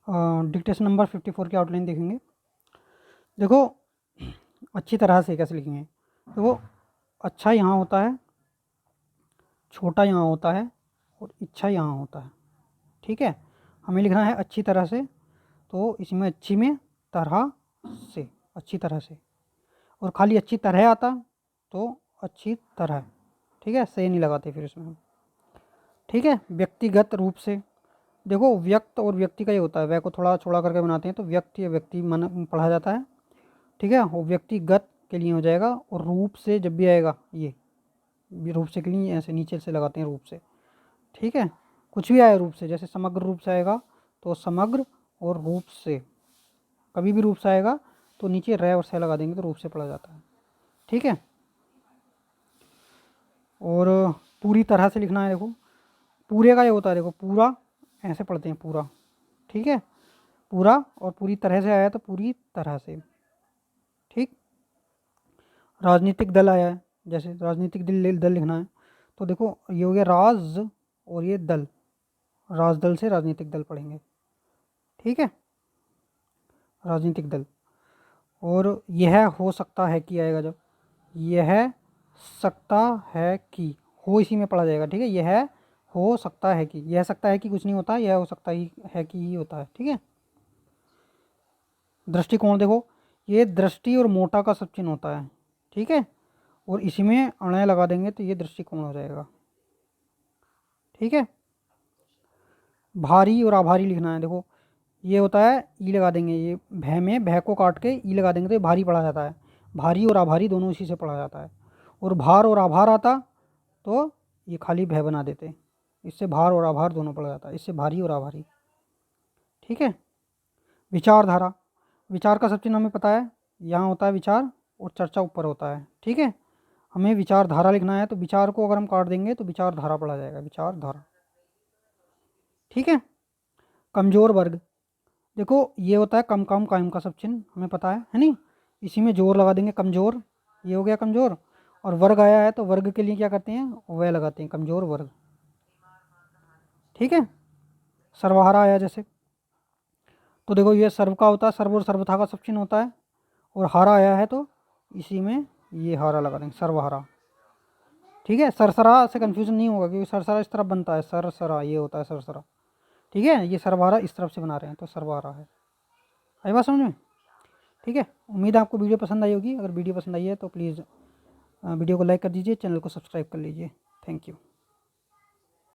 Dictation number 54 की outline देखेंगे। देखो अच्छी तरह से कैसे लिखेंगे। देखो अच्छा यहाँ होता है, छोटा यहाँ होता है और इच्छा यहाँ होता है। ठीक है, हमें लिखना है अच्छी तरह से, तो इसमें अच्छी में तरह से, अच्छी तरह से, और खाली अच्छी तरह आता तो अच्छी तरह। ठीक है, से नहीं लगाते फिर इसमें हम। ठीक है, व्यक्तिगत रूप से, देखो व्यक्त और व्यक्ति का ये होता है, वह को थोड़ा छोड़ा करके बनाते हैं तो व्यक्ति या व्यक्ति मन पढ़ा जाता है। ठीक है, वो व्यक्तिगत के लिए हो जाएगा, और रूप से जब भी आएगा ये रूप से के लिए ऐसे नीचे से लगाते हैं रूप से। ठीक है, कुछ भी आए रूप से, जैसे समग्र रूप से आएगा तो समग्र और रूप से, कभी भी रूप से आएगा तो नीचे रे और से लगा देंगे तो रूप से पढ़ा जाता है। ठीक है, और पूरी तरह से लिखना है। देखो पूरे का ये होता है, देखो पूरा ऐसे पढ़ते हैं पूरा। ठीक है, पूरा और पूरी तरह से आया तो पूरी तरह से। ठीक, राजनीतिक दल आया है, जैसे राजनीतिक दल लिखना है तो देखो ये हो गया राज और ये दल, राजदल से राजनीतिक दल पढ़ेंगे। ठीक है, राजनीतिक दल। और यह हो सकता है कि आएगा जब, यह सकता है कि, हो इसी में पढ़ा जाएगा। ठीक है, यह हो सकता है कि, यह सकता है कि कुछ नहीं होता, यह हो सकता ही है कि ही होता है। ठीक है, दृष्टिकोण, देखो ये दृष्टि और मोटा का सब चिन्ह होता है। ठीक है, और इसी में अणय लगा देंगे तो ये दृष्टिकोण हो जाएगा। ठीक है, भारी और आभारी लिखना है। देखो ये होता है ई लगा देंगे, ये भय में भय को काट के ई लगा देंगे तो ये भारी पढ़ा जाता है। भारी और आभारी दोनों इसी से पढ़ा जाता है। और भार और आभार आता तो ये खाली भय बना देते, इससे भार और आभार दोनों पढ़ा जाता है, इससे भारी और आभारी। ठीक है, विचारधारा, विचार का सब चिन्ह हमें पता है, यहाँ होता है विचार और चर्चा ऊपर होता है। ठीक है, हमें विचारधारा लिखना है तो विचार को अगर हम काट देंगे तो विचारधारा पढ़ा जाएगा, विचारधारा। ठीक है, कमजोर वर्ग, देखो ये होता है कम कम कायम का सब चिन्ह हमें पता है नहीं, इसी में जोर लगा देंगे कमजोर, ये हो गया कमजोर। और वर्ग आया है तो वर्ग के लिए क्या करते हैं, वह लगाते हैं कमजोर वर्ग। ठीक है, सर्वहारा आया जैसे, तो देखो ये सर्व का होता है, सर्व और सर्वथा का सब चिन्ह होता है, और हारा आया है तो इसी में ये हारा लगा देंगे, सर्वहारा। ठीक है, सरसरा से कंफ्यूजन नहीं होगा क्योंकि सरसरा इस तरफ बनता है, सरसरा ये होता है सरसरा। ठीक है, ये सर्वहारा इस तरफ से बना रहे हैं तो सर्वहारा है। आई बात समझ में। ठीक है, उम्मीद है आपको वीडियो पसंद आई होगी। अगर वीडियो पसंद आई है तो प्लीज़ वीडियो को लाइक कर दीजिए, चैनल को सब्सक्राइब कर लीजिए। Thank you.